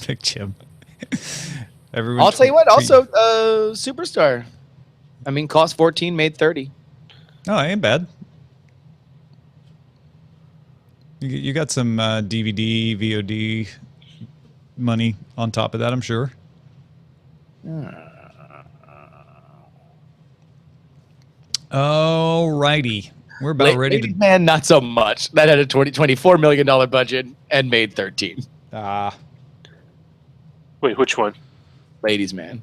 Big Jim. I'll tell you what. Also, Superstar. I mean, cost 14, made 30. Oh, ain't bad. You got some DVD, VOD money on top of that, I'm sure. Alrighty. We're about ready to... Man, not so much. That had a $24 million budget and made 13. Wait, which one? Ladies Man.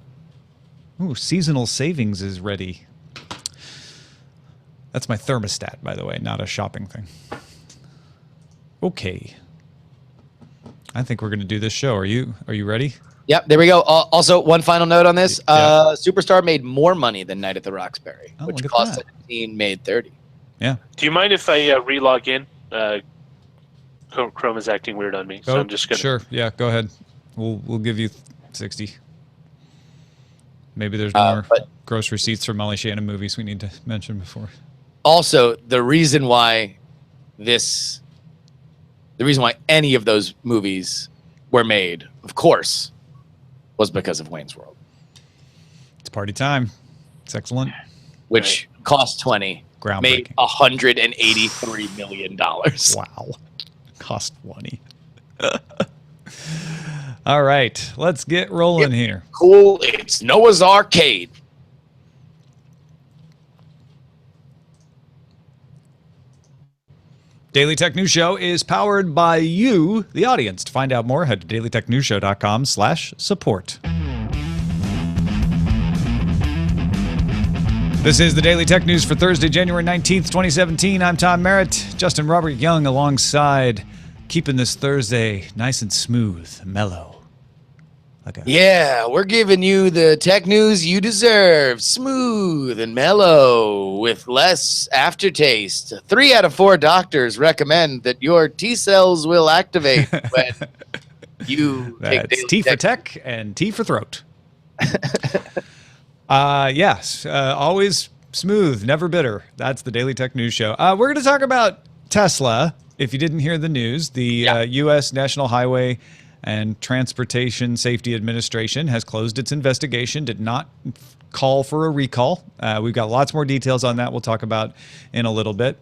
Ooh, seasonal savings is ready. That's my thermostat, by the way, not a shopping thing. Okay. I think we're going to do this show. Are you ready? Yep, there we go. Also, one final note on this. Superstar made more money than Night at the Roxbury, which cost 17, made 30. Yeah. Do you mind if I re-log in? Chrome is acting weird on me, so I'm just going to... Sure, yeah, go ahead. We'll give you 60. Maybe there's more gross receipts from Molly Shannon movies we need to mention before. Also, the reason why any of those movies were made, of course, was because of Wayne's World. It's party time. It's excellent. Which cost 20, made $183 million. Wow. Cost 20. All right, let's get rolling here. Cool. It's Noah's Arcade. Daily Tech News Show is powered by you, the audience. To find out more, head to dailytechnewsshow.com/support. This is the Daily Tech News for Thursday, January 19th, 2017. I'm Tom Merritt. Justin Robert Young alongside, keeping this Thursday nice and smooth, mellow. Yeah, we're giving you the tech news you deserve. Smooth and mellow with less aftertaste. 3 out of 4 doctors recommend that your T cells will activate when you take That's T for tech and T for throat. Yes, always smooth, never bitter. That's the Daily Tech News Show. We're going to talk about Tesla. If you didn't hear the news, the U.S. National Highway and Transportation Safety Administration has closed its investigation, did not call for a recall. We've got lots more details on that we'll talk about in a little bit.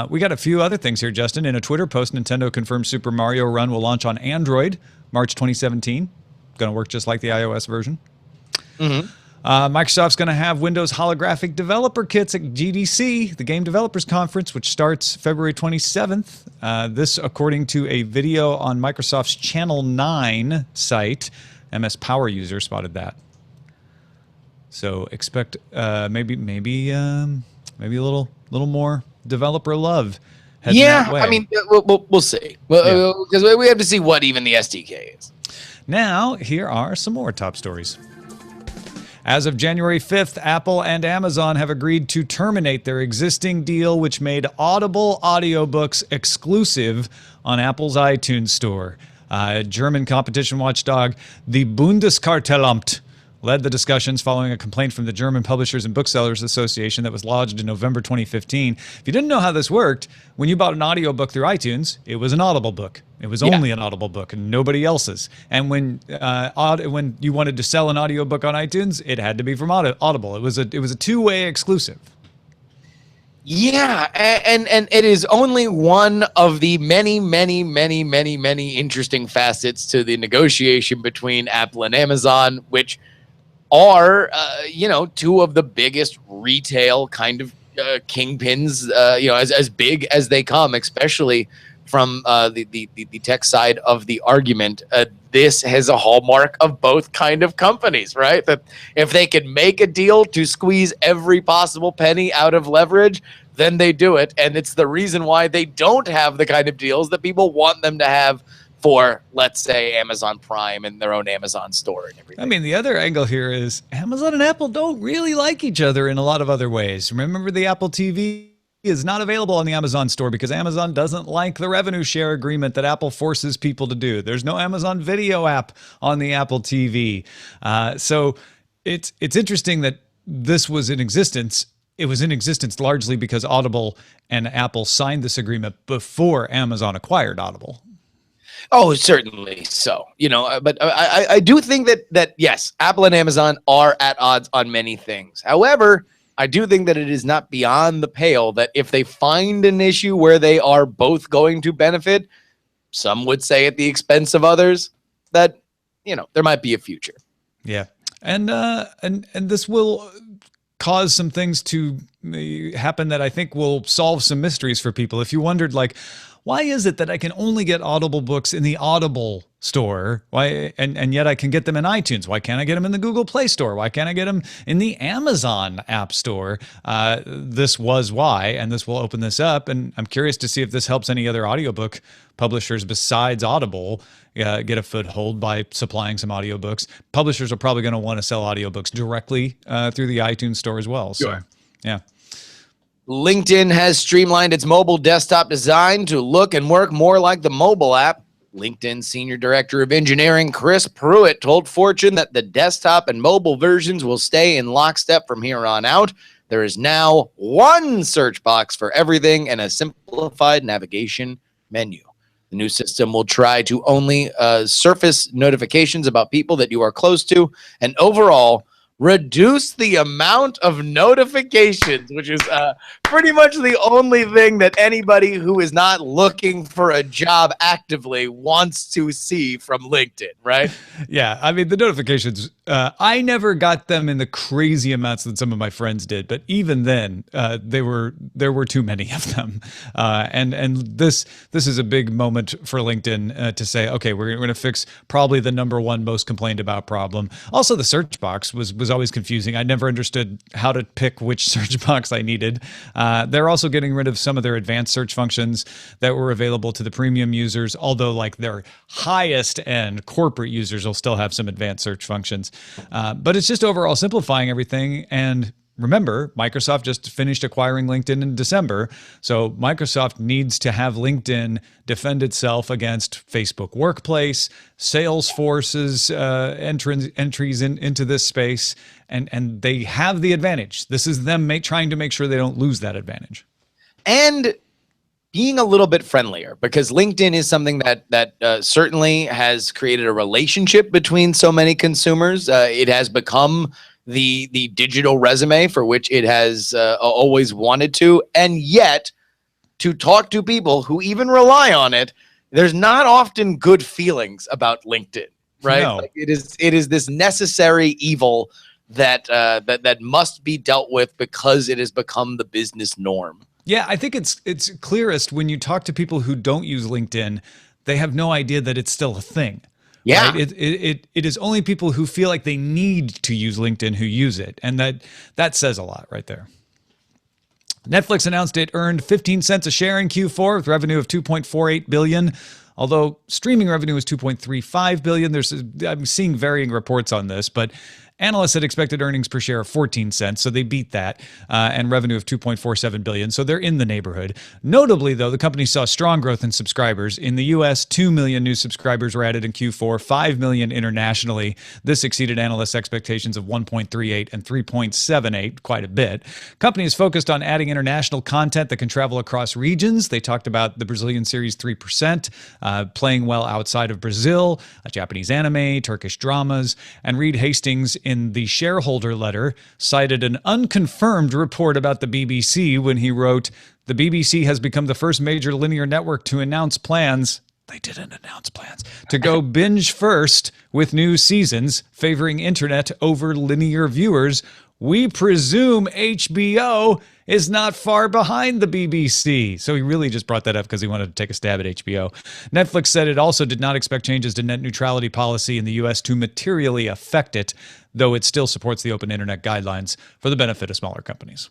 We got a few other things here, Justin. In a Twitter post, Nintendo confirmed Super Mario Run will launch on Android March 2017. Going to work just like the iOS version. Mm-hmm. Microsoft's going to have Windows holographic developer kits at GDC, the Game Developers Conference, which starts February 27th. This, according to a video on Microsoft's Channel 9 site. MS Power user spotted that. So expect maybe a little more developer love. Yeah, I mean, we'll see. Because we have to see what even the SDK is. Now, here are some more top stories. As of January 5th, Apple and Amazon have agreed to terminate their existing deal, which made Audible audiobooks exclusive on Apple's iTunes store. German competition watchdog, the Bundeskartellamt, led the discussions following a complaint from the German Publishers and Booksellers Association that was lodged in November 2015. If you didn't know how this worked, when you bought an audiobook through iTunes, it was an Audible book. It was only an Audible book and nobody else's. And when you wanted to sell an audiobook on iTunes, it had to be from Audible. It was a two-way exclusive. Yeah, and it is only one of the many interesting facets to the negotiation between Apple and Amazon, which are, two of the biggest retail kind of kingpins, as big as they come, especially from the tech side of the argument. This has a hallmark of both kind of companies, right? That if they can make a deal to squeeze every possible penny out of leverage, then they do it. And it's the reason why they don't have the kind of deals that people want them to have for, let's say, Amazon Prime and their own Amazon store and everything. I mean, the other angle here is Amazon and Apple don't really like each other in a lot of other ways. Remember, the Apple TV is not available on the Amazon store because Amazon doesn't like the revenue share agreement that Apple forces people to do. There's no Amazon Video app on the Apple TV. So it's interesting that this was in existence. It was in existence largely because Audible and Apple signed this agreement before Amazon acquired Audible. Oh, certainly so. But I do think that yes, Apple and Amazon are at odds on many things. However, I do think that it is not beyond the pale that if they find an issue where they are both going to benefit, some would say at the expense of others, that there might be a future. Yeah, and this will cause some things to happen that I think will solve some mysteries for people. If you wondered, like, why is it that I can only get Audible books in the Audible store? Why, and yet I can get them in iTunes? Why can't I get them in the Google Play Store? Why can't I get them in the Amazon App Store? This was why, and this will open this up. And I'm curious to see if this helps any other audiobook publishers besides Audible get a foothold by supplying some audiobooks. Publishers are probably going to want to sell audiobooks directly through the iTunes store as well. So, yeah. LinkedIn has streamlined its mobile desktop design to look and work more like the mobile app. LinkedIn Senior Director of Engineering Chris Pruitt told Fortune that the desktop and mobile versions will stay in lockstep from here on out. There is now one search box for everything and a simplified navigation menu. The new system will try to only surface notifications about people that you are close to, and overall reduce the amount of notifications, which is pretty much the only thing that anybody who is not looking for a job actively wants to see from LinkedIn, right? Yeah, I mean, the notifications, I never got them in the crazy amounts that some of my friends did, but even then, there were too many of them. And this is a big moment for LinkedIn to say, okay, we're going to fix probably the number one most complained about problem. Also, the search box was always confusing. I never understood how to pick which search box I needed. They're also getting rid of some of their advanced search functions that were available to the premium users, although like their highest end corporate users will still have some advanced search functions. But it's just overall simplifying everything. And remember, Microsoft just finished acquiring LinkedIn in December. So Microsoft needs to have LinkedIn defend itself against Facebook Workplace, Salesforce's entries into this space. And they have the advantage. This is them trying to make sure they don't lose that advantage. And being a little bit friendlier, because LinkedIn is something that certainly has created a relationship between so many consumers. It has become the digital resume for which it has always wanted to. And yet, to talk to people who even rely on it, there's not often good feelings about LinkedIn, right? No. Like it is this necessary evil that must be dealt with because it has become the business norm. Yeah, I think it's clearest when you talk to people who don't use LinkedIn. They have no idea that it's still a thing. Yeah. Right? It is only people who feel like they need to use LinkedIn who use it. And that says a lot right there. Netflix announced it earned 15 cents a share in Q4 with revenue of $2.48 billion. Although streaming revenue was $2.35 billion. I'm seeing varying reports on this, but analysts had expected earnings per share of 14 cents, so they beat that, and revenue of $2.47 billion, so they're in the neighborhood. Notably, though, the company saw strong growth in subscribers. In the U.S., 2 million new subscribers were added in Q4, 5 million internationally. This exceeded analysts' expectations of 1.38 and 3.78 quite a bit. Company is focused on adding international content that can travel across regions. They talked about the Brazilian series 3%, playing well outside of Brazil, Japanese anime, Turkish dramas, and Reed Hastings in the shareholder letter cited an unconfirmed report about the BBC when he wrote, "The BBC has become the first major linear network to announce plans." They didn't announce plans to go binge first with new seasons, favoring internet over linear viewers. We presume HBO is not far behind the BBC. So he really just brought that up because he wanted to take a stab at HBO. Netflix said it also did not expect changes to net neutrality policy in the U.S. to materially affect it, though it still supports the open internet guidelines for the benefit of smaller companies.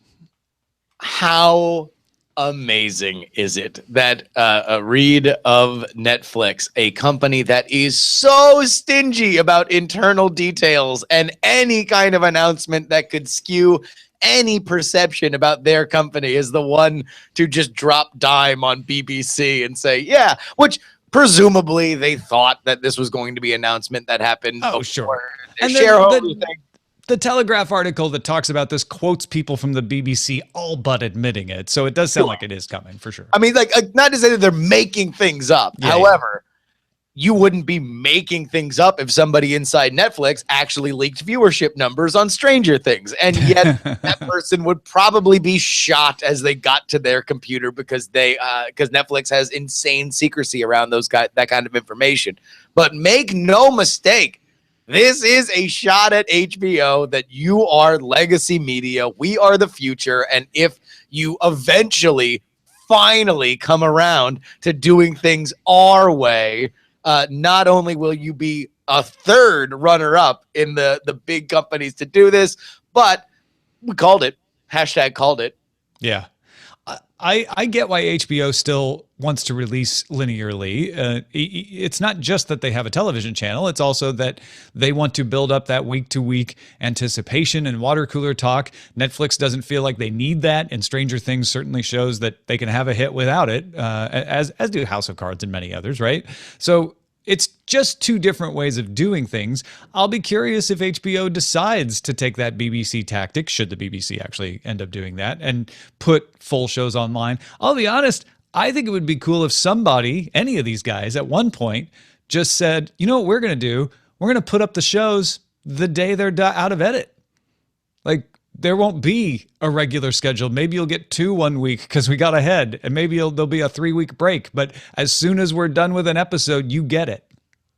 How amazing is it that a read of Netflix, a company that is so stingy about internal details and any kind of announcement that could skew any perception about their company, is the one to just drop dime on BBC and say, yeah, which presumably they thought that this was going to be an announcement that happened. Oh, sure. And shareholder thing. The Telegraph article that talks about this quotes people from the BBC all but admitting it. So it does sound like it is coming for sure. I mean, like not to say that they're making things up. Yeah, However, you wouldn't be making things up if somebody inside Netflix actually leaked viewership numbers on Stranger Things. And yet that person would probably be shot as they got to their computer because Netflix has insane secrecy around that kind of information. But make no mistake, this is a shot at HBO that you are legacy media. We are the future. And if you eventually finally come around to doing things our way, not only will you be a third runner-up in the big companies to do this, but we called it. Hashtag called it. Yeah. I get why HBO still wants to release linearly. It's not just that they have a television channel. It's also that they want to build up that week-to-week anticipation and water cooler talk. Netflix doesn't feel like they need that, and Stranger Things certainly shows that they can have a hit without it, as do House of Cards and many others, right? So it's just two different ways of doing things. I'll be curious if HBO decides to take that BBC tactic, should the BBC actually end up doing that, and put full shows online. I'll be honest, I think it would be cool if somebody, any of these guys, at one point just said, you know what we're going to do? We're going to put up the shows the day they're out of edit. Like, there won't be a regular schedule. Maybe you'll get 2 1 week because we got ahead, and maybe there'll be a 3-week break. But as soon as we're done with an episode, you get it.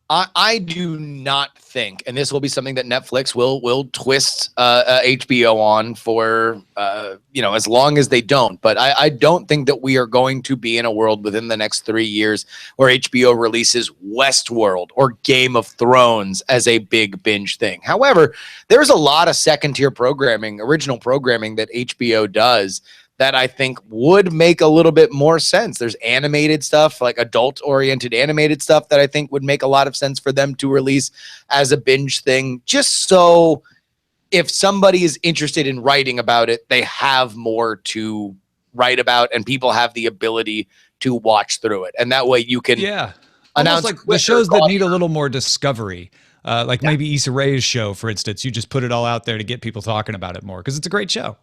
I do not think, and this will be something that Netflix will twist HBO on for as long as they don't. But I don't think that we are going to be in a world within the next 3 years where HBO releases Westworld or Game of Thrones as a big binge thing. However, there's a lot of second-tier programming, original programming that HBO does that I think would make a little bit more sense. There's animated stuff, like adult-oriented animated stuff that I think would make a lot of sense for them to release as a binge thing, just so if somebody is interested in writing about it, they have more to write about and people have the ability to watch through it. And that way you can announce like the shows that need a little more discovery. Maybe Issa Rae's show, for instance. You just put it all out there to get people talking about it more because it's a great show.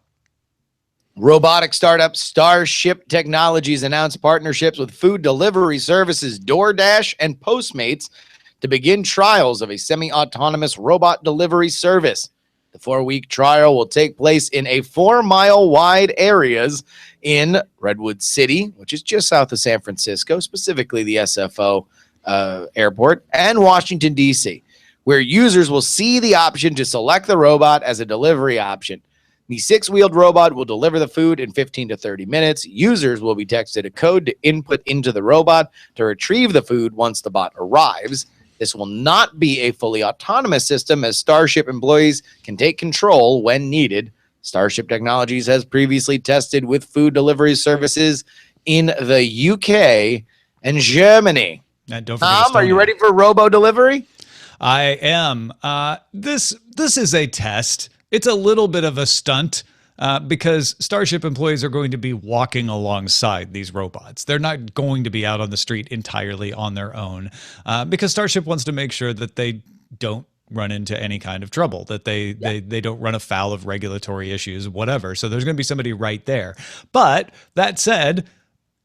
Robotic startup Starship Technologies announced partnerships with food delivery services DoorDash and Postmates to begin trials of a semi-autonomous robot delivery service. The 4-week trial will take place in a 4-mile wide areas in Redwood City, which is just south of San Francisco, specifically the SFO airport, and Washington, D.C., where users will see the option to select the robot as a delivery option. The 6-wheeled robot will deliver the food in 15 to 30 minutes. Users will be texted a code to input into the robot to retrieve the food once the bot arrives. This will not be a fully autonomous system, as Starship employees can take control when needed. Starship Technologies has previously tested with food delivery services in the UK and Germany. Don't forget Tom, are you ready for robo delivery? I am. This is a test. It's a little bit of a stunt because Starship employees are going to be walking alongside these robots. They're not going to be out on the street entirely on their own because Starship wants to make sure that they don't run into any kind of trouble, that they don't run afoul of regulatory issues, whatever. So there's going to be somebody right there. But that said,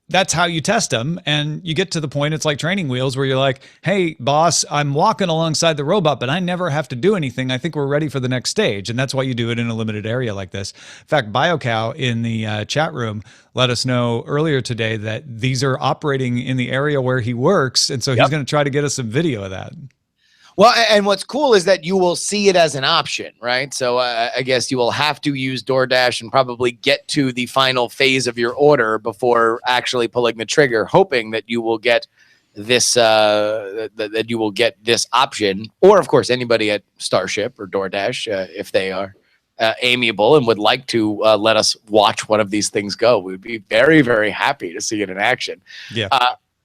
that's how you test them. And you get to the point, it's like training wheels where you're like, hey, boss, I'm walking alongside the robot, but I never have to do anything. I think we're ready for the next stage. And that's why you do it in a limited area like this. In fact, BioCow in the chat room let us know earlier today that these are operating in the area where he works. And so he's going to try to get us some video of that. Well, and what's cool is that you will see it as an option, right? So I guess you will have to use DoorDash and probably get to the final phase of your order before actually pulling the trigger, hoping that you will get this that you will get this option. Or, of course, anybody at Starship or DoorDash, if they are amiable and would like to let us watch one of these things go, we'd be very, very happy to see it in action. Yeah.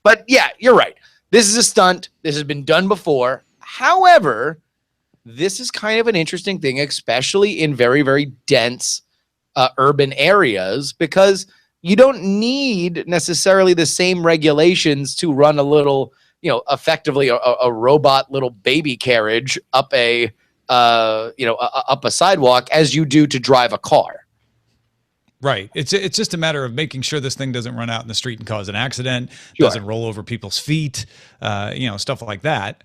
But yeah, you're right. This is a stunt. This has been done before. However, this is kind of an interesting thing, especially in very, very dense urban areas, because you don't need necessarily the same regulations to run a little, effectively a robot little baby carriage up a sidewalk as you do to drive a car. Right. It's just a matter of making sure this thing doesn't run out in the street and cause an accident, Sure. doesn't roll over people's feet, stuff like that.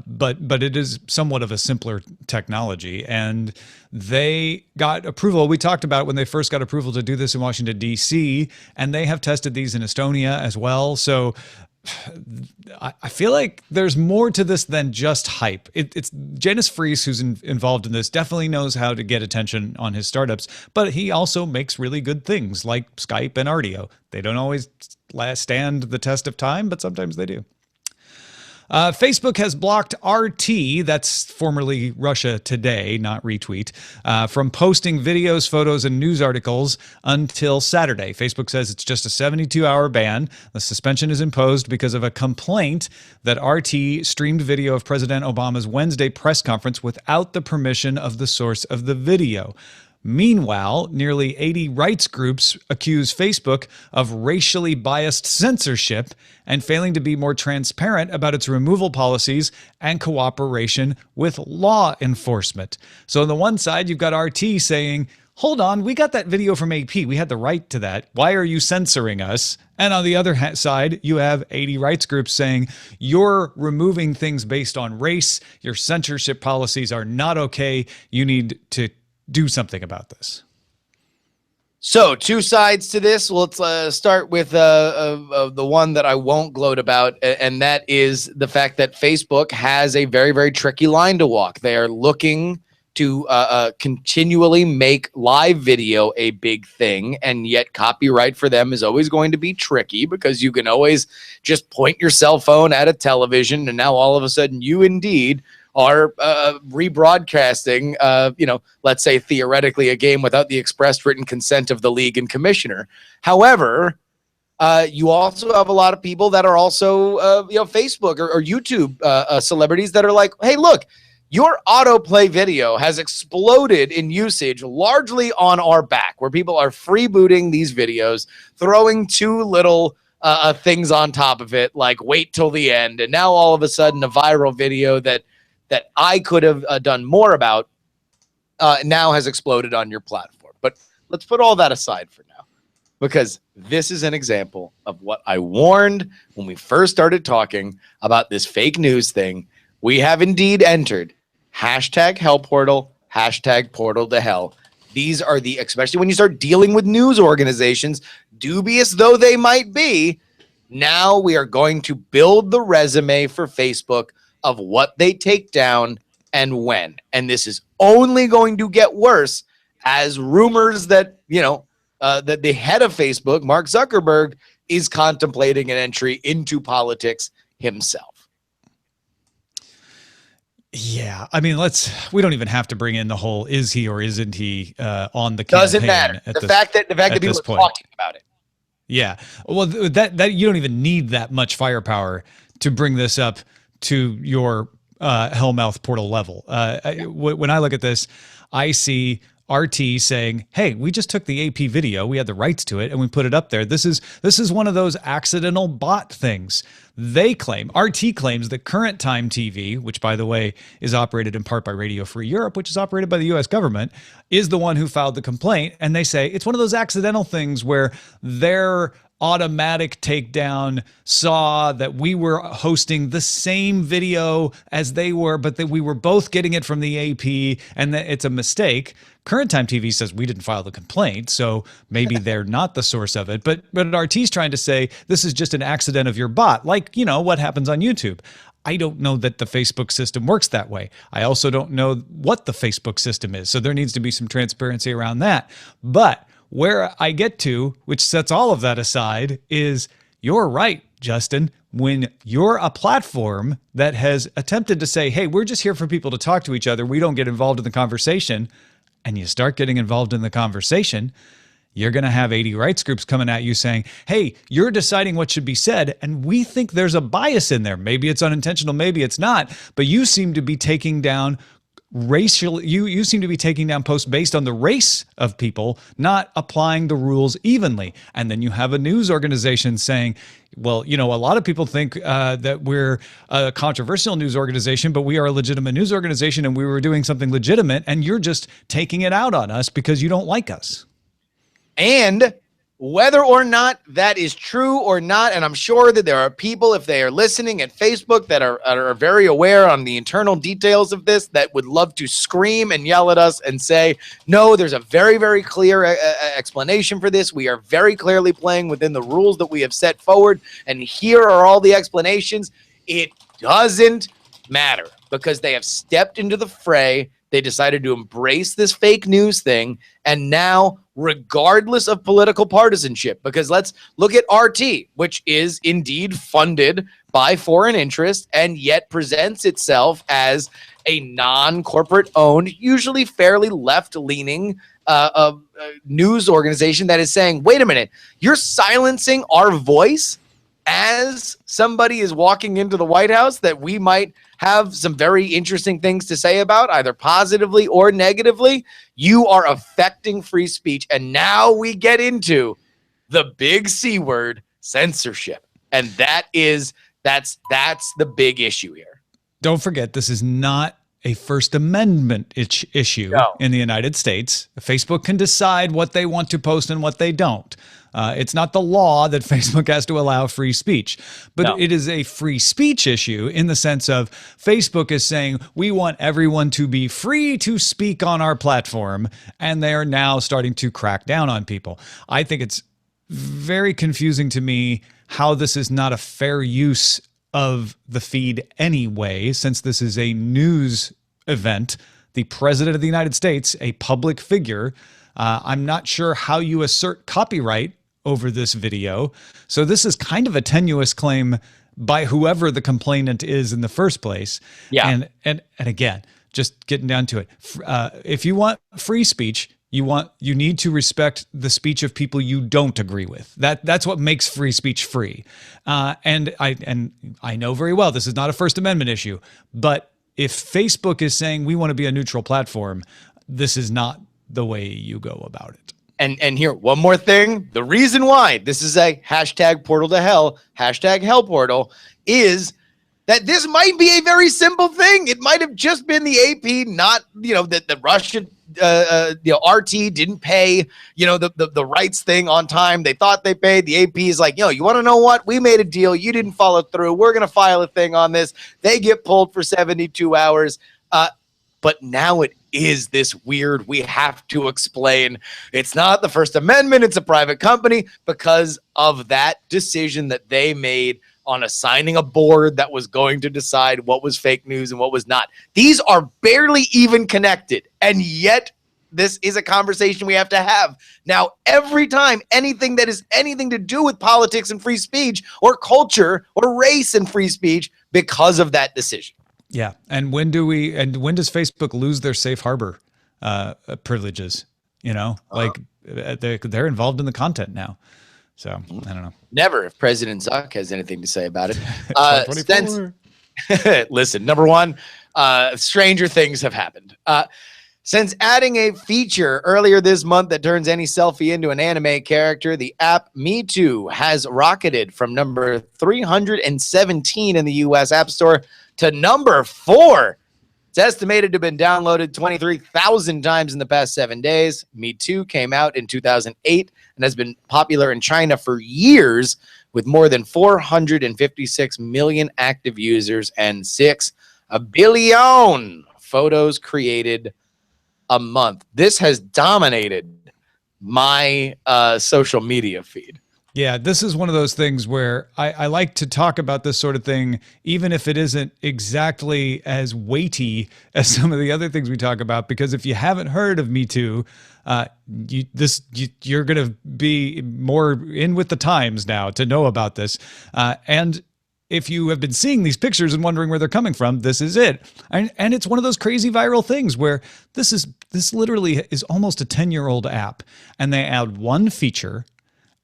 But it is somewhat of a simpler technology, and they got approval. We talked about when they first got approval to do this in Washington, D.C., and they have tested these in Estonia as well. So I feel like there's more to this than just hype. It's Janus Friis, who's involved in this, definitely knows how to get attention on his startups, but he also makes really good things like Skype and Rdio. They don't always stand the test of time, but sometimes they do. Facebook has blocked RT, that's formerly Russia Today, not Retweet, from posting videos, photos, and news articles until Saturday. Facebook says it's just a 72-hour ban. The suspension is imposed because of a complaint that RT streamed video of President Obama's Wednesday press conference without the permission of the source of the video. Meanwhile, nearly 80 rights groups accuse Facebook of racially biased censorship and failing to be more transparent about its removal policies and cooperation with law enforcement. So on the one side, you've got RT saying, hold on, we got that video from AP. We had the right to that. Why are you censoring us? And on the other side, you have 80 rights groups saying, you're removing things based on race. Your censorship policies are not okay. You need to do something about this. So, two sides to this. Let's start with the one that I won't gloat about, and that is the fact that Facebook has a very, very tricky line to walk. They are looking to continually make live video a big thing, and yet copyright for them is always going to be tricky because you can always just point your cell phone at a television, and now all of a sudden you indeed are rebroadcasting, let's say theoretically a game without the express written consent of the league and commissioner. However, you also have a lot of people that are also, Facebook or YouTube celebrities that are like, hey, look, your autoplay video has exploded in usage largely on our back, where people are freebooting these videos, throwing too little things on top of it, like wait till the end. And now all of a sudden a viral video that I could have done more about now has exploded on your platform. But let's put all that aside for now, because this is an example of what I warned when we first started talking about this fake news thing. We have indeed entered #HellPortal, #Portal to Hell. These are especially when you start dealing with news organizations, dubious though they might be, now we are going to build the resume for Facebook of what they take down and when. And this is only going to get worse as rumors that, that the head of Facebook, Mark Zuckerberg, is contemplating an entry into politics himself. Yeah, I mean, we don't even have to bring in the whole is he or isn't he on the campaign. Doesn't matter. The fact that people are talking about it. Yeah. Well, that you don't even need that much firepower to bring this up to your Hellmouth Portal level. When I look at this, I see RT saying, hey, we just took the AP video, we had the rights to it, and we put it up there. This is one of those accidental bot things. They claim, RT claims that Current Time TV, which by the way is operated in part by Radio Free Europe, which is operated by the US government, is the one who filed the complaint. And they say it's one of those accidental things where their automatic takedown saw that we were hosting the same video as they were, but that we were both getting it from the AP, and that it's a mistake. Current Time TV says we didn't file the complaint, so maybe they're not the source of it. But RT's trying to say this is just an accident of your bot, like, what happens on YouTube. I don't know that the Facebook system works that way. I also don't know what the Facebook system is, so there needs to be some transparency around that. But where I get to, which sets all of that aside, is you're right, Justin. When you're a platform that has attempted to say, hey, we're just here for people to talk to each other, we don't get involved in the conversation, and you start getting involved in the conversation, you're going to have 80 rights groups coming at you saying, hey, you're deciding what should be said, and we think there's a bias in there. Maybe it's unintentional, maybe it's not, but you seem to be taking down you seem to be taking down posts based on the race of people, not applying the rules evenly. And then you have a news organization saying, well, a lot of people think that we're a controversial news organization, but we are a legitimate news organization and we were doing something legitimate, and you're just taking it out on us because you don't like us. And whether or not that is true or not, and I'm sure that there are people, if they are listening at Facebook, that are very aware on the internal details of this, that would love to scream and yell at us and say, no, there's a very, very clear explanation for this. We are very clearly playing within the rules that we have set forward, and here are all the explanations. It doesn't matter because they have stepped into the fray. They decided to embrace this fake news thing. And now, regardless of political partisanship, because let's look at RT, which is indeed funded by foreign interest and yet presents itself as a non-corporate owned, usually fairly left-leaning news organization that is saying, wait a minute, you're silencing our voice as somebody is walking into the White House that we might have some very interesting things to say about, either positively or negatively. You are affecting free speech. And now we get into the big C word, censorship. And that's the big issue here. Don't forget, this is not a First Amendment issue in the United States. Facebook can decide what they want to post and what they don't. It's not the law that Facebook has to allow free speech, but it is a free speech issue in the sense of Facebook is saying we want everyone to be free to speak on our platform, and they are now starting to crack down on people. I think it's very confusing to me how this is not a fair use of the feed anyway, since this is a news event. The President of the United States, a public figure, I'm not sure how you assert copyright over this video. So this is kind of a tenuous claim by whoever the complainant is in the first place. Yeah. And again, just getting down to it. If you want free speech, you need to respect the speech of people you don't agree with. That's what makes free speech free. And I know very well this is not a First Amendment issue, but if Facebook is saying we want to be a neutral platform, this is not the way you go about it. And here, one more thing. The reason why this is a hashtag portal to hell, hashtag hell portal, is that this might be a very simple thing. It might have just been the AP, not, that the Russian, RT didn't pay, the rights thing on time. They thought they paid. The AP is like, you want to know what? We made a deal. You didn't follow through. We're going to file a thing on this. They get pulled for 72 hours. But now it is this weird, we have to explain. It's not the First Amendment. It's a private company because of that decision that they made on assigning a board that was going to decide what was fake news and what was not. These are barely even connected. And yet this is a conversation we have to have. Now, every time anything that is anything to do with politics and free speech or culture or race and free speech because of that decision. Yeah. And when does Facebook lose their safe harbor privileges? They're involved in the content now. So I don't know. Never, if President Zuck has anything to say about it. Listen, number one, stranger things have happened. Since adding a feature earlier this month that turns any selfie into an anime character, the app Me Too has rocketed from number 317 in the U.S. App Store to number 4. It's estimated to have been downloaded 23,000 times in the past 7 days. Me Too came out in 2008 and has been popular in China for years with more than 456 million active users and 6 billion photos created a month. This has dominated my social media feed. Yeah, this is one of those things where I like to talk about this sort of thing, even if it isn't exactly as weighty as some of the other things we talk about, because if you haven't heard of Me Too, you're going to be more in with the times now to know about this. And if you have been seeing these pictures and wondering where they're coming from, this is it. And it's one of those crazy viral things where this literally is almost a 10-year-old app, and they add one feature.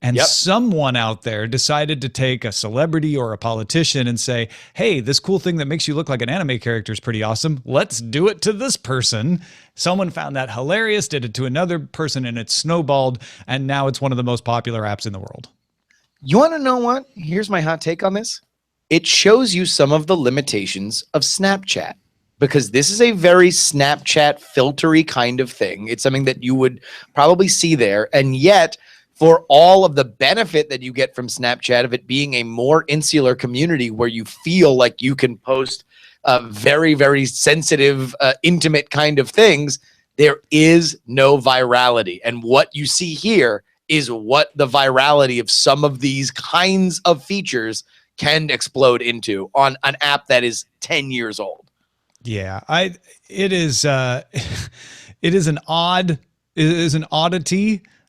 And someone out there decided to take a celebrity or a politician and say, hey, this cool thing that makes you look like an anime character is pretty awesome. Let's do it to this person. Someone found that hilarious, did it to another person, and it snowballed. And now it's one of the most popular apps in the world. You want to know what? Here's my hot take on this. It shows you some of the limitations of Snapchat. because this is a very Snapchat filtery kind of thing. It's something that you would probably see there. And yet, for all of the benefit that you get from Snapchat of it being a more insular community where you feel like you can post very, very sensitive, intimate kind of things, there is no virality. And what you see here is what the virality of some of these kinds of features can explode into on an app that is 10 years old. Yeah, it is an oddity.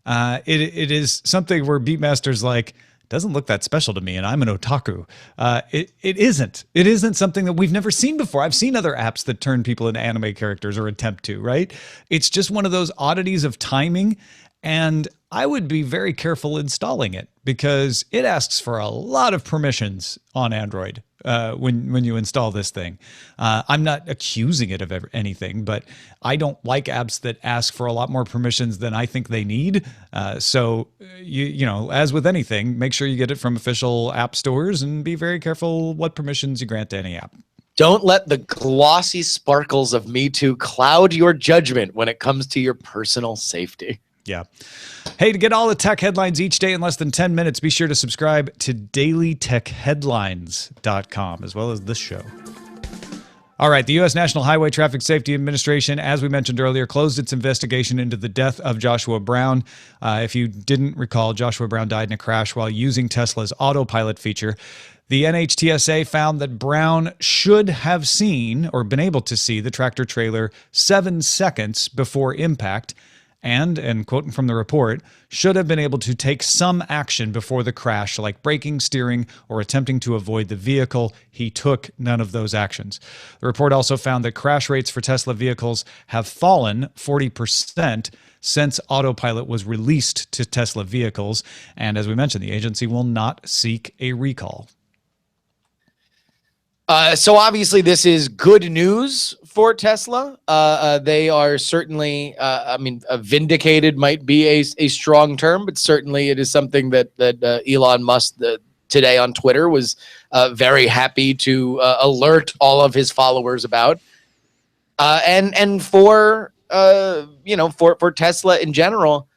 It is something where Beatmaster's like, doesn't look that special to me, and I'm an otaku. It isn't something that we've never seen before. I've seen other apps that turn people into anime characters or attempt to, right? It's just one of those oddities of timing, and I would be very careful installing it because it asks for a lot of permissions on Android when you install this thing. I'm not accusing it of anything, but I don't like apps that ask for a lot more permissions than I think they need. So you know, as with anything, make sure you get it from official app stores and be very careful what permissions you grant to any app. Don't let the glossy sparkles of Me Too cloud your judgment when it comes to your personal safety. Yeah. Hey, to get all the tech headlines each day in less than 10 minutes, be sure to subscribe to dailytechheadlines.com, as well as this show. All right, the U.S. National Highway Traffic Safety Administration, as we mentioned earlier, closed its investigation into the death of Joshua Brown. If you didn't recall, Joshua Brown died in a crash while using Tesla's autopilot feature. The NHTSA found that Brown should have seen or been able to see the tractor trailer 7 seconds before impact, and quoting from the report, should have been able to take some action before the crash, like braking, steering, or attempting to avoid the vehicle. He took none of those actions. The report also found that crash rates for Tesla vehicles have fallen 40% since autopilot was released to Tesla vehicles. And as we mentioned, the agency will not seek a recall. So obviously this is good news for Tesla. They are certainly, vindicated might be a strong term, but certainly it is something that Elon Musk today on Twitter was very happy to alert all of his followers about. And for Tesla in general,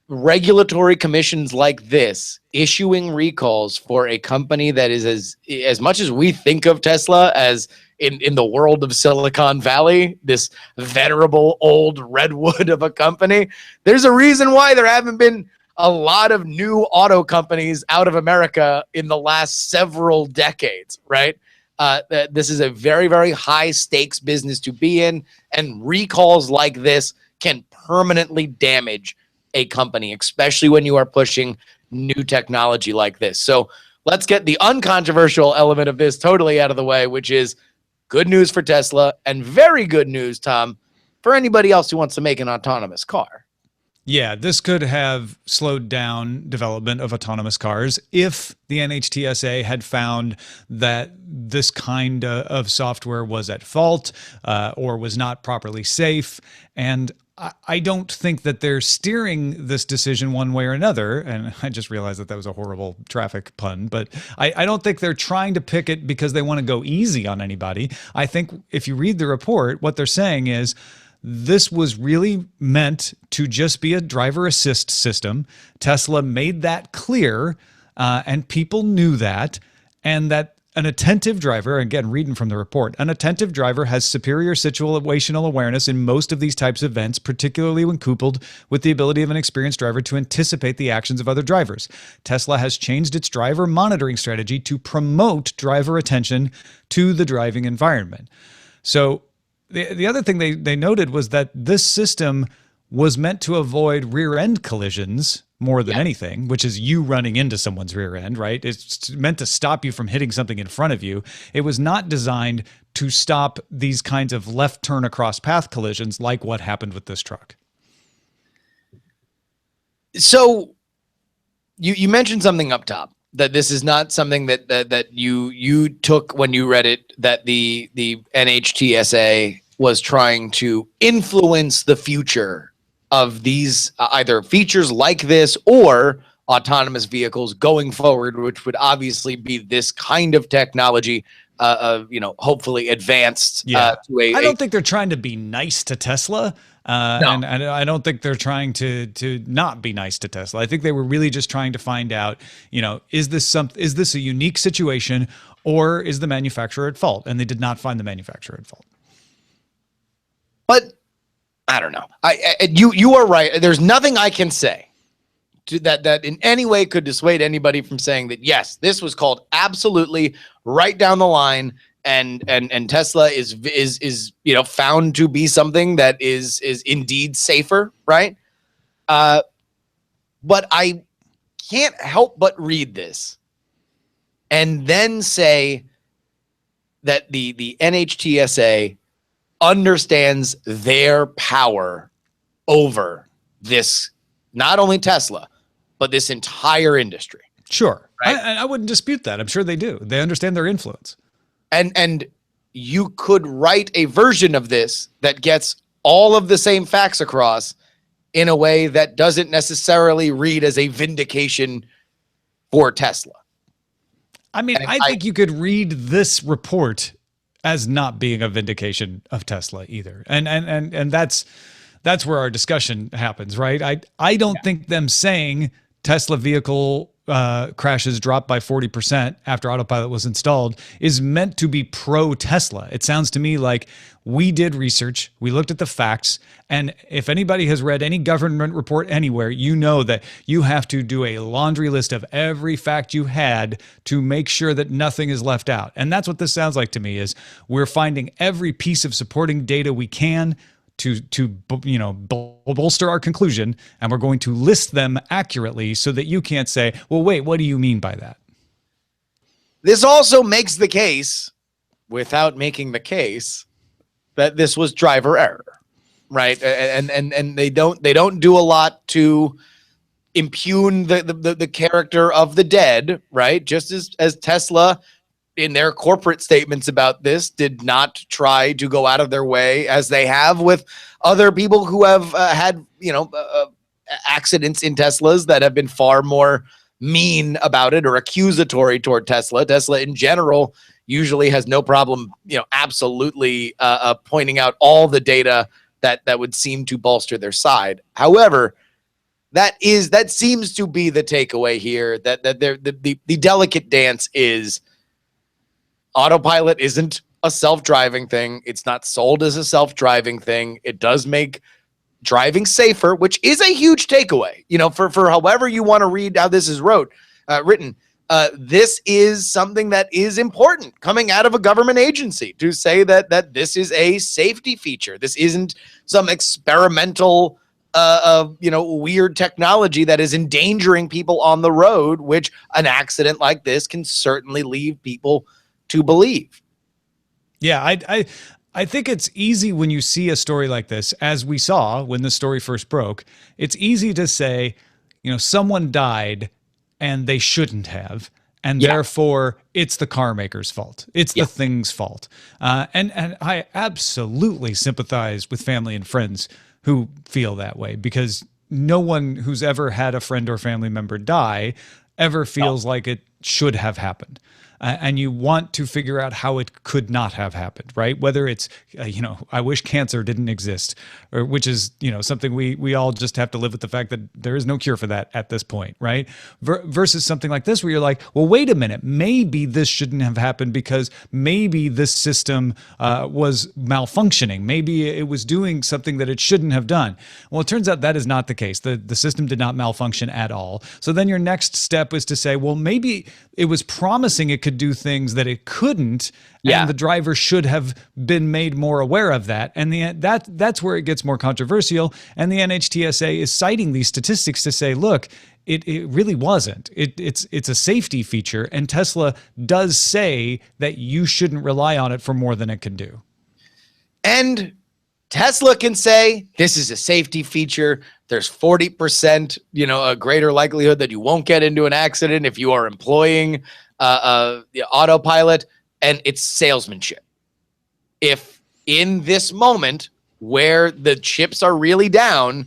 regulatory commissions like this issuing recalls for a company that is as much as we think of Tesla as in the world of Silicon Valley, this venerable old redwood of a company, there's a reason why there haven't been a lot of new auto companies out of America in the last several decades, right? This is a very, very high stakes business to be in, and recalls like this can permanently damage a company, especially when you are pushing new technology like this. So let's get the uncontroversial element of this totally out of the way, which is good news for Tesla and very good news, Tom, for anybody else who wants to make an autonomous car. Yeah, this could have slowed down development of autonomous cars if the NHTSA had found that this kind of software was at fault or was not properly safe. And I don't think that they're steering this decision one way or another. And I just realized that was a horrible traffic pun, but I don't think they're trying to pick it because they want to go easy on anybody. I think if you read the report, what they're saying is, this was really meant to just be a driver assist system. Tesla made that clear, and people knew that, and that an attentive driver, again, reading from the report, an attentive driver has superior situational awareness in most of these types of events, particularly when coupled with the ability of an experienced driver to anticipate the actions of other drivers. Tesla has changed its driver monitoring strategy to promote driver attention to the driving environment. So the other thing they noted was that this system was meant to avoid rear-end collisions more than anything, which is you running into someone's rear end, right? It's meant to stop you from hitting something in front of you. It was not designed to stop these kinds of left turn across path collisions like what happened with this truck. So you mentioned something up top, that this is not something that you took when you read it, that the NHTSA was trying to influence the future of these either features like this or autonomous vehicles going forward, which would obviously be this kind of technology hopefully advanced Yeah. to a. I don't think they're trying to be nice to Tesla. And I don't think they're trying to not be nice to Tesla. I think they were really just trying to find out, is this a unique situation, or is the manufacturer at fault? And they did not find the manufacturer at fault. But I don't know. You are right. There's nothing I can say that in any way could dissuade anybody from saying that yes, this was called absolutely right down the line, and Tesla is found to be something that is indeed safer, right? But I can't help but read this and then say that the NHTSA understands their power over this, not only Tesla, but this entire industry. Sure. Right? I wouldn't dispute that. I'm sure they do. They understand their influence. And you could write a version of this that gets all of the same facts across in a way that doesn't necessarily read as a vindication for Tesla. I mean, I think you could read this report as not being a vindication of Tesla either. And that's where our discussion happens, right? I don't think them saying Tesla vehicle crashes dropped by 40% after autopilot was installed is meant to be pro Tesla. It sounds to me like we did research, we looked at the facts, and if anybody has read any government report anywhere, you know that you have to do a laundry list of every fact you had to make sure that nothing is left out. And that's what this sounds like to me, is we're finding every piece of supporting data we can to bolster our conclusion, and we're going to list them accurately so that you can't say, well, wait, what do you mean by that? This also makes the case, without making the case, that this was driver error, right? And they don't do a lot to impugn the character of the dead, right? Just as Tesla, in their corporate statements about this, did not try to go out of their way, as they have with other people who have had accidents in Teslas that have been far more mean about it or accusatory toward Tesla. Tesla in general usually has no problem, absolutely pointing out all the data that would seem to bolster their side. However, that seems to be the takeaway here, that the delicate dance is autopilot isn't a self-driving thing. It's not sold as a self-driving thing. It does make driving safer, which is a huge takeaway. For however you want to read how this is written, this is something that is important coming out of a government agency, to say that this is a safety feature. This isn't some experimental weird technology that is endangering people on the road, which an accident like this can certainly leave people to believe. Yeah, I think it's easy when you see a story like this, as we saw when the story first broke. It's easy to say, someone died and they shouldn't have, and therefore it's the car maker's fault. It's the thing's fault. And I absolutely sympathize with family and friends who feel that way, because no one who's ever had a friend or family member die ever feels like it should have happened. And you want to figure out how it could not have happened, right? Whether it's, I wish cancer didn't exist, or which is, something we all just have to live with the fact that there is no cure for that at this point, right? Versus something like this, where you're like, well, wait a minute, maybe this shouldn't have happened because maybe this system was malfunctioning. Maybe it was doing something that it shouldn't have done. Well, it turns out that is not the case. The system did not malfunction at all. So then your next step is to say, well, maybe it was promising it could do things that it couldn't, and the driver should have been made more aware of that. And that's where it gets more controversial. And the NHTSA is citing these statistics to say, look, it really wasn't. It's a safety feature, and Tesla does say that you shouldn't rely on it for more than it can do. And Tesla can say this is a safety feature. There's 40%, a greater likelihood that you won't get into an accident if you are employing the autopilot, and it's salesmanship. If in this moment where the chips are really down,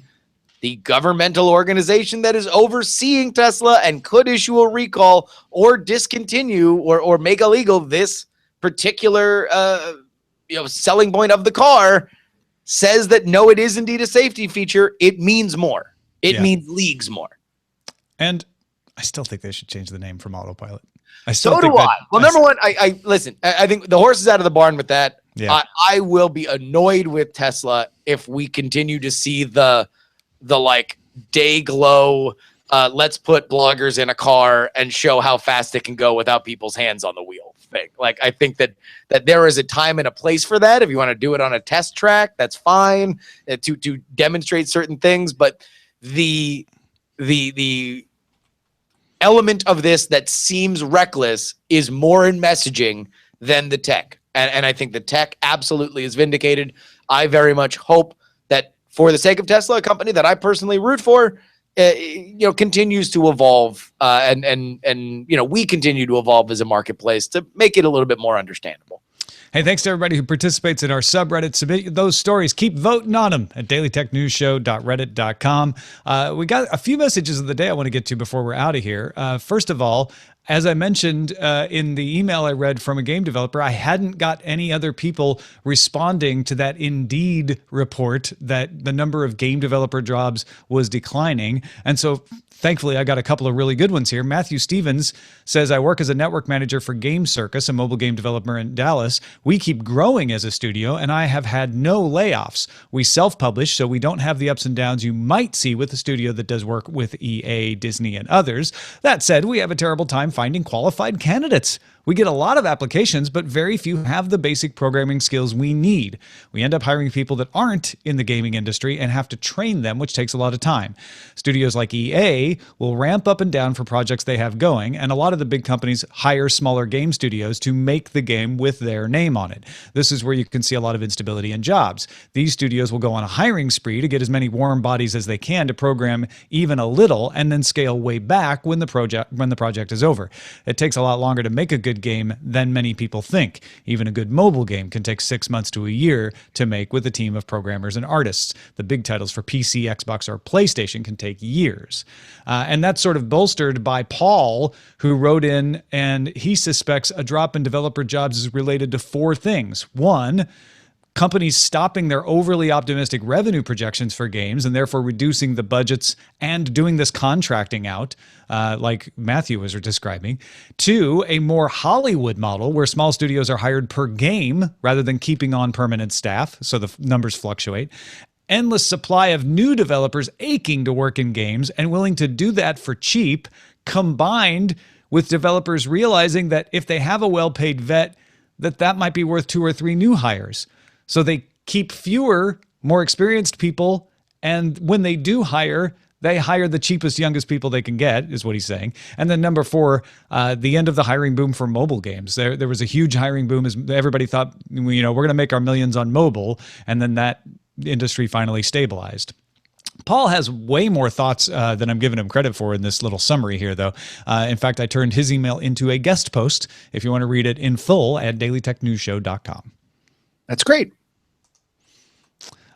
the governmental organization that is overseeing Tesla and could issue a recall or discontinue or make illegal this particular selling point of the car says that no, it is indeed a safety feature, it means more. It means leagues more. And I still think they should change the name from Autopilot. So do I. Well, number one, I listen, I think the horse is out of the barn with that. Yeah. I will be annoyed with Tesla if we continue to see the like day glow, let's put bloggers in a car and show how fast it can go without people's hands on the wheel thing. Like, I think that there is a time and a place for that. If you want to do it on a test track, that's fine, to demonstrate certain things. But the element of this that seems reckless is more in messaging than the tech. And I think the tech absolutely is vindicated. I very much hope that, for the sake of Tesla, a company that I personally root for, continues to evolve, and we continue to evolve as a marketplace to make it a little bit more understandable. Hey, thanks to everybody who participates in our subreddit. Submit those stories. Keep voting on them at dailytechnewsshow.reddit.com. We got a few messages of the day I want to get to before we're out of here. First of all, as I mentioned in the email I read from a game developer, I hadn't got any other people responding to that Indeed report that the number of game developer jobs was declining. And so thankfully, I got a couple of really good ones here. Matthew Stevens says, I work as a network manager for Game Circus, a mobile game developer in Dallas. We keep growing as a studio, and I have had no layoffs. We self-publish, so we don't have the ups and downs you might see with a studio that does work with EA, Disney, and others. That said, we have a terrible time finding qualified candidates. We get a lot of applications, but very few have the basic programming skills we need. We end up hiring people that aren't in the gaming industry and have to train them, which takes a lot of time. Studios like EA will ramp up and down for projects they have going, and a lot of the big companies hire smaller game studios to make the game with their name on it. This is where you can see a lot of instability in jobs. These studios will go on a hiring spree to get as many warm bodies as they can to program even a little, and then scale way back when the project is over. It takes a lot longer to make a good game than many people think. Even a good mobile game can take 6 months to a year to make with a team of programmers and artists. The big titles for PC, Xbox, or PlayStation can take years. And that's sort of bolstered by Paul, who wrote in, and he suspects a drop in developer jobs is related to 4 things. 1, companies stopping their overly optimistic revenue projections for games and therefore reducing the budgets and doing this contracting out, like Matthew was describing. 2, a more Hollywood model where small studios are hired per game rather than keeping on permanent staff, so the numbers fluctuate. Endless supply of new developers aching to work in games and willing to do that for cheap, combined with developers realizing that if they have a well-paid vet, that might be worth 2 or 3 new hires. So they keep fewer, more experienced people, and when they do hire, they hire the cheapest, youngest people they can get, is what he's saying. And then number 4, the end of the hiring boom for mobile games. There was a huge hiring boom as everybody thought, we're going to make our millions on mobile, and then that industry finally stabilized. Paul has way more thoughts than I'm giving him credit for in this little summary here, though. In fact, I turned his email into a guest post, if you want to read it in full, at dailytechnewsshow.com. That's great.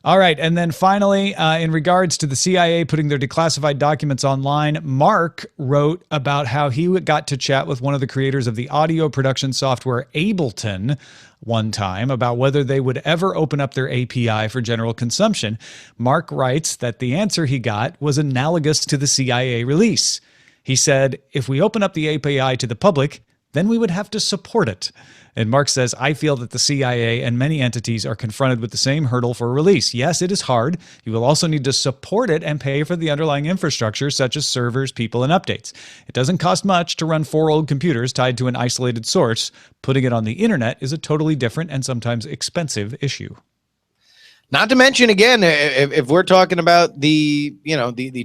All right. And then finally, in regards to the CIA putting their declassified documents online, Mark wrote about how he got to chat with one of the creators of the audio production software Ableton one time about whether they would ever open up their API for general consumption. Mark writes that the answer he got was analogous to the CIA release. He said, if we open up the API to the public, then we would have to support it. And Mark says, I feel that the CIA and many entities are confronted with the same hurdle for release. Yes, it is hard. You will also need to support it and pay for the underlying infrastructure, such as servers, people, and updates. It doesn't cost much to run 4 old computers tied to an isolated source. Putting it on the internet is a totally different and sometimes expensive issue. Not to mention, again, if we're talking about the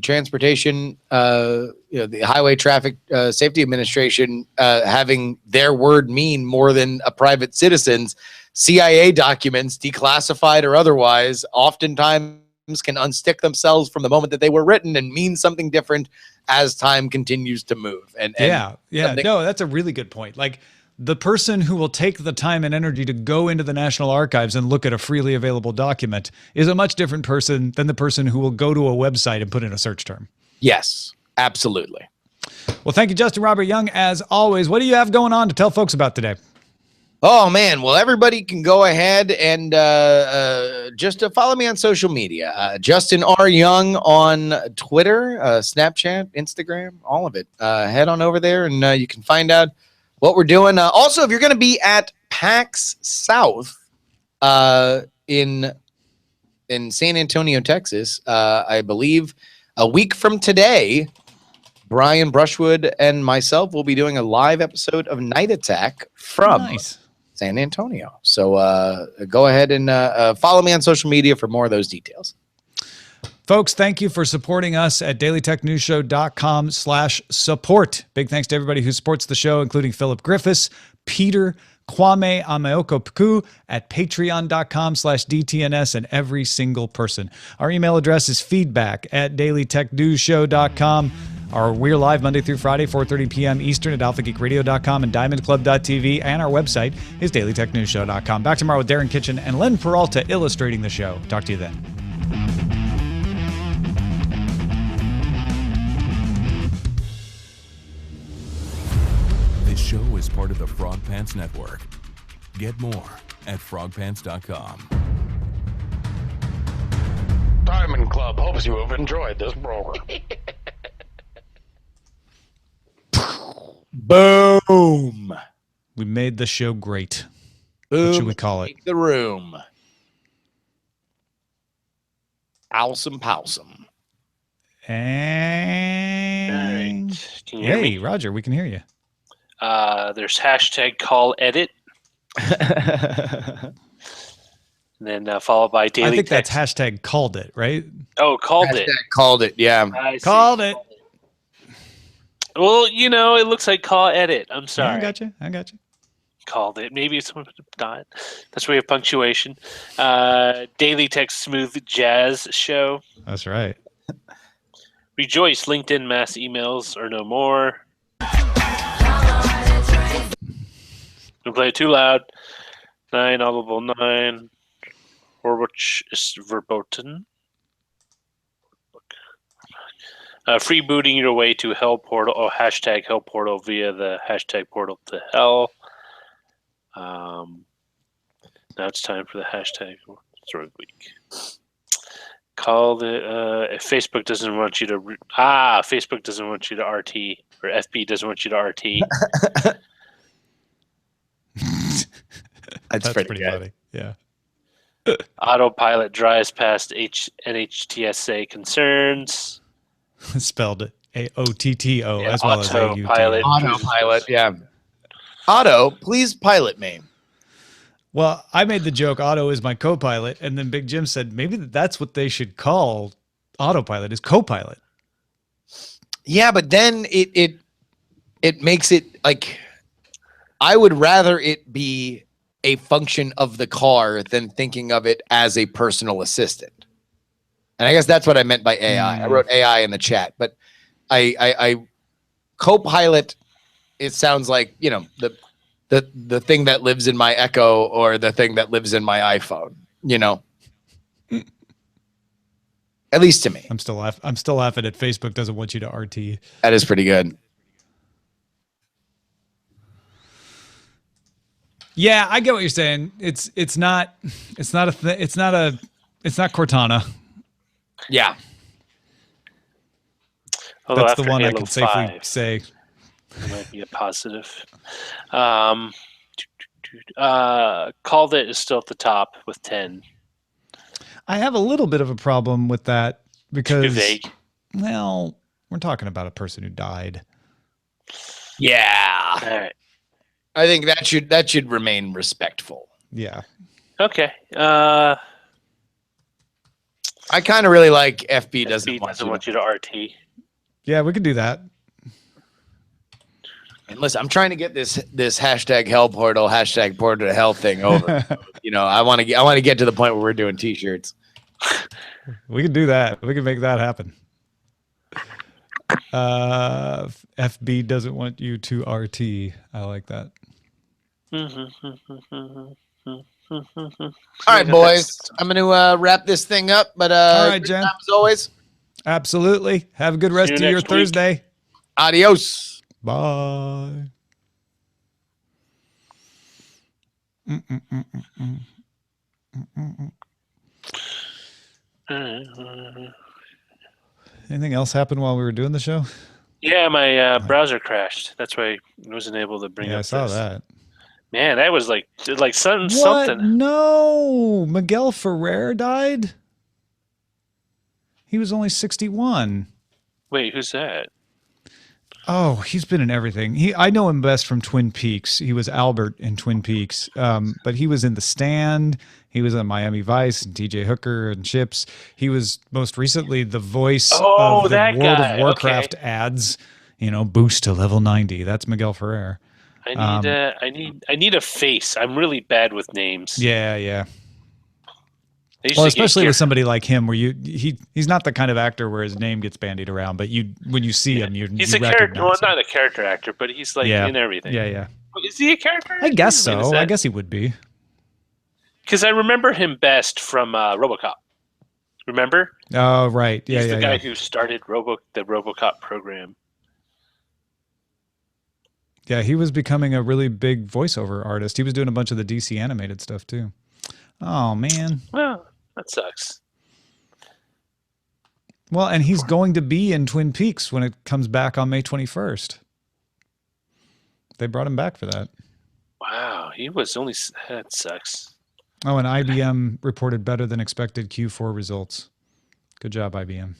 transportation, the Highway Traffic Safety Administration having their word mean more than a private citizen's, CIA documents, declassified or otherwise, oftentimes can unstick themselves from the moment that they were written and mean something different as time continues to move. And no, that's a really good point. Like, the person who will take the time and energy to go into the National Archives and look at a freely available document is a much different person than the person who will go to a website and put in a search term. Yes, absolutely. Well, thank you, Justin Robert Young, as always. What do you have going on to tell folks about today? Oh man, well everybody can go ahead and just follow me on social media. Justin R. Young on Twitter, Snapchat, Instagram, all of it. Head on over there and you can find out what we're doing. Also, if you're going to be at PAX South in San Antonio, Texas, I believe a week from today, Brian Brushwood and myself will be doing a live episode of Night Attack from San Antonio. So go ahead and follow me on social media for more of those details. Folks, thank you for supporting us at dailytechnewsshow.com/support. Big thanks to everybody who supports the show, including Philip Griffiths, Peter, Kwame Ameoko Puku at patreon.com/DTNS, and every single person. Our email address is feedback@dailytechnewsshow.com. We're live Monday through Friday, 4:30 p.m. Eastern at alphageekradio.com and diamondclub.tv, and our website is dailytechnewsshow.com. Back tomorrow with Darren Kitchen and Len Peralta illustrating the show. Talk to you then. This show is part of the Frog Pants Network. Get more at frogpants.com. Diamond Club hopes you have enjoyed this program. Boom. We made the show great. Boom. What should we call it? Make the room. Awesome powsome. And All right. Can you hear me? Roger, we can hear you. There's hashtag call edit. And then followed by daily I think text. that's hashtag called it, right? Oh, called Hashtag it. Called it, yeah. I see. Called it. Well, it looks like call edit. I'm sorry. Yeah, I got you. Called it. Maybe someone put a dot. That's why we have punctuation. Daily text smooth jazz show. That's right. Rejoice, LinkedIn mass emails are no more. Don't play it too loud. 9 audible 9. Or which is verboten. Freebooting your way to Hell Portal or hashtag Hell Portal via the hashtag Portal to Hell. Now it's time for the hashtag Story Week. Call the if Facebook doesn't want you to Facebook doesn't want you to RT, or FB doesn't want you to RT. That's pretty good. funny. Yeah. Autopilot drives past NHTSA concerns. Spelled AOTTO Yeah, as well as autopilot. AUT. Autopilot, yeah. Otto, please pilot me. Well, I made the joke, Otto is my co-pilot, and then Big Jim said maybe that's what they should call autopilot, is co-pilot. Yeah, but then it makes it like, I would rather it be a function of the car than thinking of it as a personal assistant. And I guess that's what I meant by AI. I wrote AI in the chat, but I co-pilot, it sounds like, the thing that lives in my Echo or the thing that lives in my iPhone, At least to me. I'm still laughing at Facebook doesn't want you to RT. That is pretty good. Yeah, I get what you're saying. It's not Cortana. Yeah. Although That's the after one I Halo can safely 5, say. it might be a positive. Called It is still at the top with 10. I have a little bit of a problem with that because, Too vague. well, we're talking about a person who died. Yeah. All right. I think that should remain respectful. Yeah. Okay. I kind of really like FB doesn't want you to RT. Yeah, we could do that. And listen, I'm trying to get this hashtag Hell Portal, hashtag Portal to Hell thing over. I want to get to the point where we're doing T-shirts. We can do that. We can make that happen. FB doesn't want you to RT. I like that. All right, boys. I'm going to wrap this thing up. But all right, good Jen. time as always. Absolutely. Have a good rest See of you your next week. Thursday. Adios. Bye. Anything else happen while we were doing the show? Yeah, my browser crashed. That's why I wasn't able to bring Yeah, up I saw this. that. Man, that was like something. What? No, Miguel Ferrer died. He was only 61. Wait, who's that? Oh, he's been in everything. I know him best from Twin Peaks. He was Albert in Twin Peaks, but he was in The Stand. He was on Miami Vice and T.J. Hooker and Chips. He was most recently the voice of the that World guy. of Warcraft Okay. ads. Boost to level 90. That's Miguel Ferrer. I need a face. I'm really bad with names. Yeah. I used Well, to especially get with somebody like him, where he's not the kind of actor where his name gets bandied around, but when you see him, he's you a character. Well, recognize him. not a character actor, but he's like in everything. Yeah. Is he a character actor? I guess mean, so. I guess he would be. Because I remember him best from RoboCop. Remember? Oh, right. Yeah, He's the guy who started the RoboCop program. Yeah, he was becoming a really big voiceover artist. He was doing a bunch of the DC animated stuff too. Oh, man. Well, that sucks. Well, and he's going to be in Twin Peaks when it comes back on May 21st. They brought him back for that. Wow, he was only... That sucks. Oh, and IBM reported better than expected Q4 results. Good job, IBM.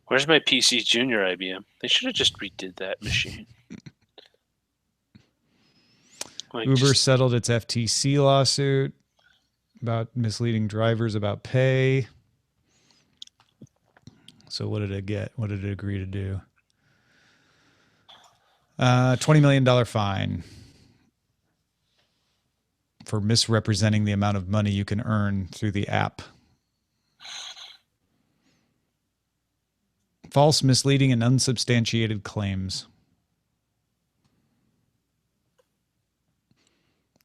Where's my PC Junior IBM? They should have just redid that machine. Uber settled its FTC lawsuit about misleading drivers about pay. So what did it get? What did it agree to do? $20 million fine for misrepresenting the amount of money you can earn through the app. False, misleading, and unsubstantiated claims.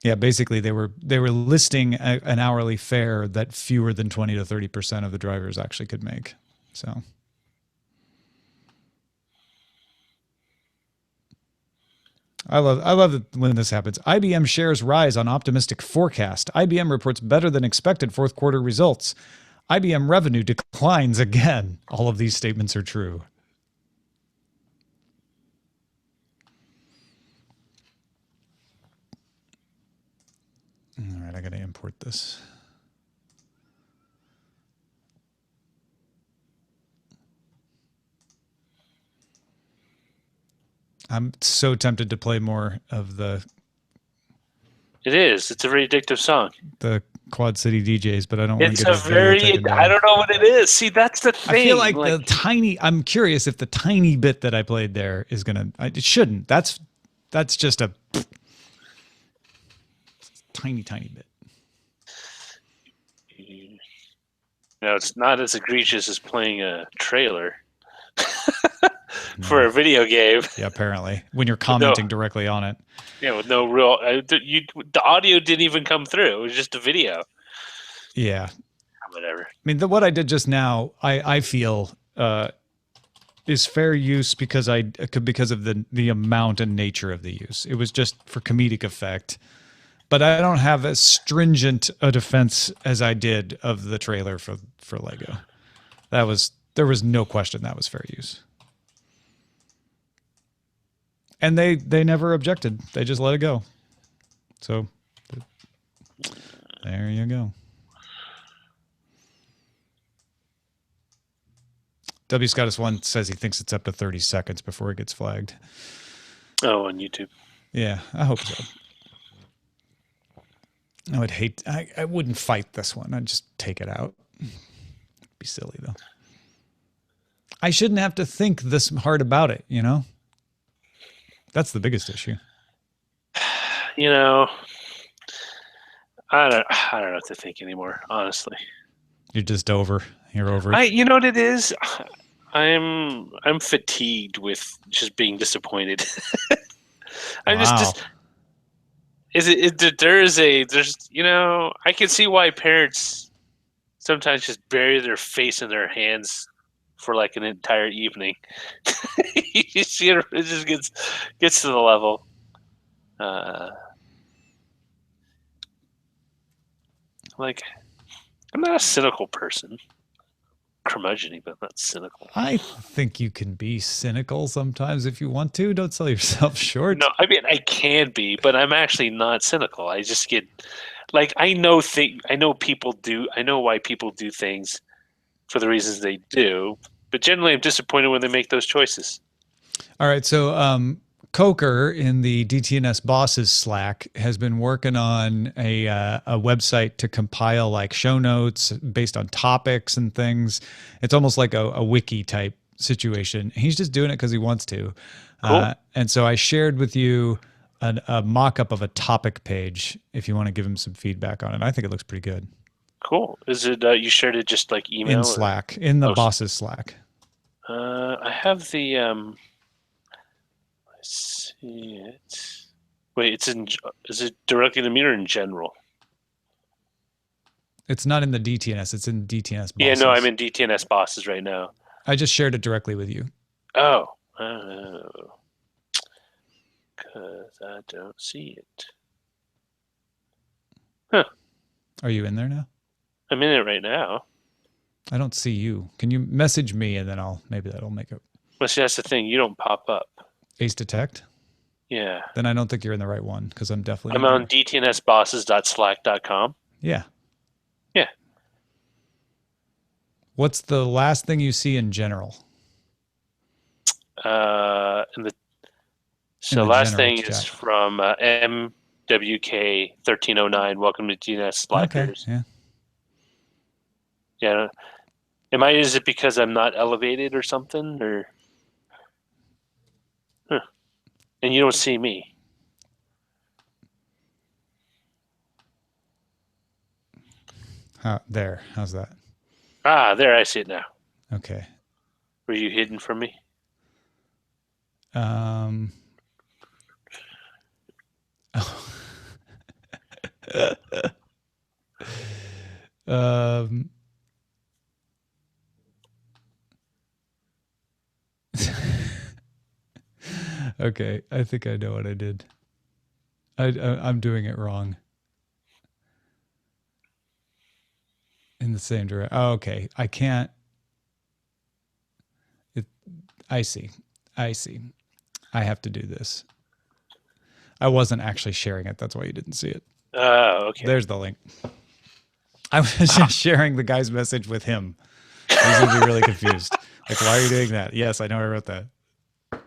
Yeah, basically they were listing an hourly fare that fewer than 20 to 30% of the drivers actually could make. So I love it when this happens. IBM shares rise on optimistic forecast. IBM reports better than expected fourth quarter results. IBM revenue declines again. All of these statements are true. All right, I got to import this. I'm so tempted to play more of the... It is. It's a very addictive song. The Quad City DJs, but I don't want to It's get a very... I don't know what it is. See, that's the thing. I feel like the tiny... I'm curious if the tiny bit that I played there is going to... It shouldn't. That's just a tiny bit. No, it's not as egregious as playing a trailer for a video game. Yeah, apparently. When you're commenting directly on it. Yeah, with no real... the audio didn't even come through. It was just a video. Yeah. Whatever. I mean, what I did just now, I feel is fair use because of the amount and nature of the use. It was just for comedic effect. But I don't have as stringent a defense as I did of the trailer for Lego. There was no question that was fair use. And they never objected. They just let it go. So there you go. W Scottus 1 says he thinks it's up to 30 seconds before it gets flagged. Oh, on YouTube. Yeah, I hope so. I wouldn't fight this one. I'd just take it out. It'd be silly, though. I shouldn't have to think this hard about it, you know? That's the biggest issue. You know, I don't know what to think anymore, honestly. You're just over. You're over it. You know what it is? I'm fatigued with just being disappointed. I'm just there's you know, I can see why parents sometimes just bury their face in their hands for like an entire evening. You see, it just gets to the level. Like, I'm not a cynical person. Curmudgeon-y, but not cynical. I think you can be cynical sometimes if you want to. Don't sell yourself short. No, I mean I can be, but I'm actually not cynical. I just get like I know people do. I know why people do things for the reasons they do, but generally I'm disappointed when they make those choices. All right, so Coker in the DTNS bosses Slack has been working on a website to compile like show notes based on topics and things. It's almost like a wiki type situation. He's just doing it because he wants to. Cool. And so I shared with you a mock-up of a topic page if you want to give him some feedback on it. I think it looks pretty good. Cool. Is it you shared it just like email? In Slack, in the bosses Slack. I have the I see it. Wait, is it directly to me or in general? It's not in the DTNS, it's in DTNS bosses. Yeah, no, I'm in DTNS bosses right now. I just shared it directly with you. Oh. Because I don't see it. Huh. Are you in there now? I'm in it right now. I don't see you. Can you message me and then maybe that'll make it. Well, see, that's the thing. You don't pop up. Ace Detect? Yeah. Then I don't think you're in the right one because I'm definitely. I'm on dtnsbosses.slack.com. Yeah. Yeah. What's the last thing you see in general? Last thing is from MWK1309. Welcome to DTNS Slackers. Okay. Yeah. Yeah. Is it because I'm not elevated or something? Or and you don't see me. There. How's that? Ah, there, I see it now. Okay. Were you hidden from me? Okay, I think I know what I did. I'm doing it wrong. In the same direction. Oh, okay, I can't. I see. I have to do this. I wasn't actually sharing it. That's why you didn't see it. Oh, okay. There's the link. I was just sharing the guy's message with him. He's going to be really confused. Like, why are you doing that? Yes, I know I wrote that. All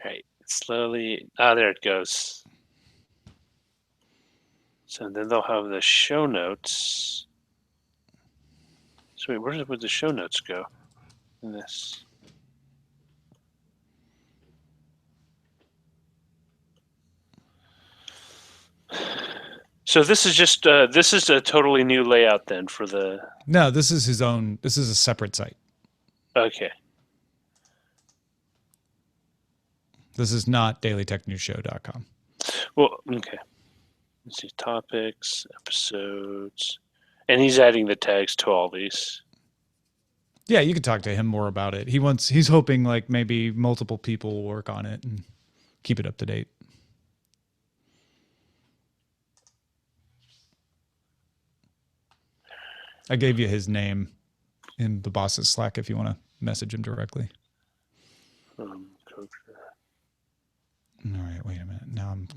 right. Slowly. There it goes. So then they'll have the show notes. So wait, where would the show notes go in this? So this is just this is a totally new layout then for the. No, this is his own. This is a separate site. Okay. This is not dailytechnewsshow.com. Well, okay. Let's see, topics, episodes, and he's adding the tags to all these. Yeah, you could talk to him more about it. He's hoping like maybe multiple people will work on it and keep it up to date. I gave you his name in the boss's Slack if you want to message him directly. Coach. All right, wait a minute. Now I'm.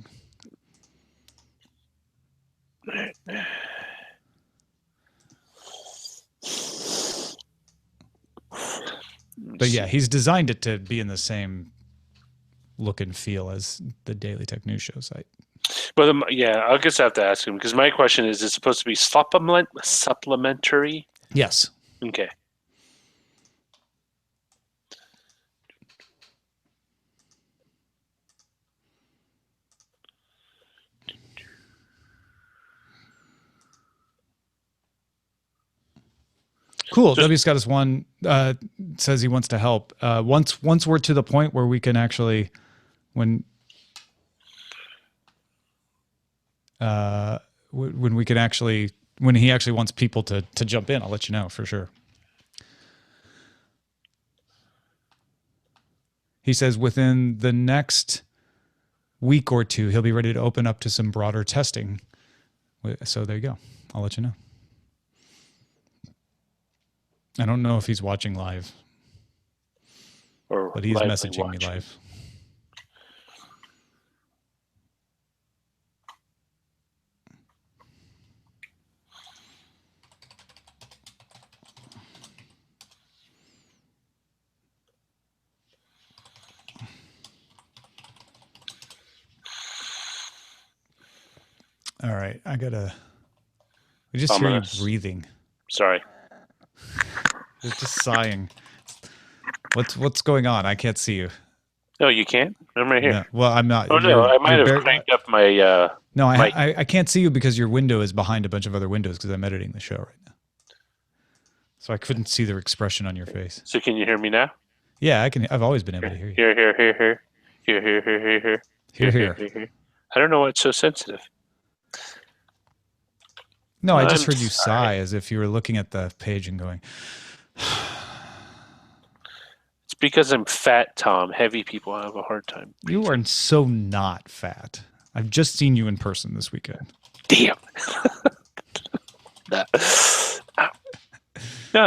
But yeah, he's designed it to be in the same look and feel as the Daily Tech News Show site. But yeah, I guess I have to ask him because my question is supposed to be supplementary? Yes. Okay. Cool. W Scottus One says he wants to help. Once we're to the point where we can actually, when he actually wants people to jump in, I'll let you know for sure. He says within the next week or two, he'll be ready to open up to some broader testing. So there you go. I'll let you know. I don't know if he's watching live, but he's messaging me live. All right, I just hear you breathing. Sorry. You're just sighing. What's going on? I can't see you. No, you can't? I'm right here. No, well, I'm not. Oh, no, I might have cranked up my... no, I can't see you because your window is behind a bunch of other windows because I'm editing the show right now. So I couldn't see the expression on your face. So can you hear me now? Yeah, I can. I've always been able to hear you. Here. Here. I don't know what's so sensitive. No, I just heard you sigh as if you were looking at the page and going... It's because I'm fat, Tom. Heavy people have a hard time. You are so not fat. I've just seen you in person this weekend. Damn. No,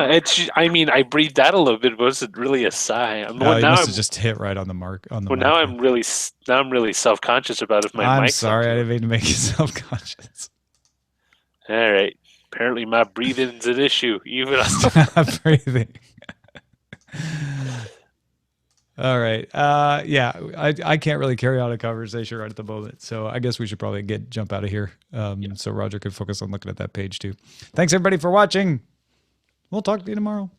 I breathed out a little bit. It wasn't really a sigh. You must have just hit right on the mark. Now I'm really self-conscious about if my I'm mic's sorry, I didn't mean to make you self-conscious. All right. Apparently my breathing's an issue. Even breathing. All right. Yeah, I can't really carry on a conversation right at the moment, so I guess we should probably jump out of here so Roger could focus on looking at that page too. Thanks everybody for watching. We'll talk to you tomorrow.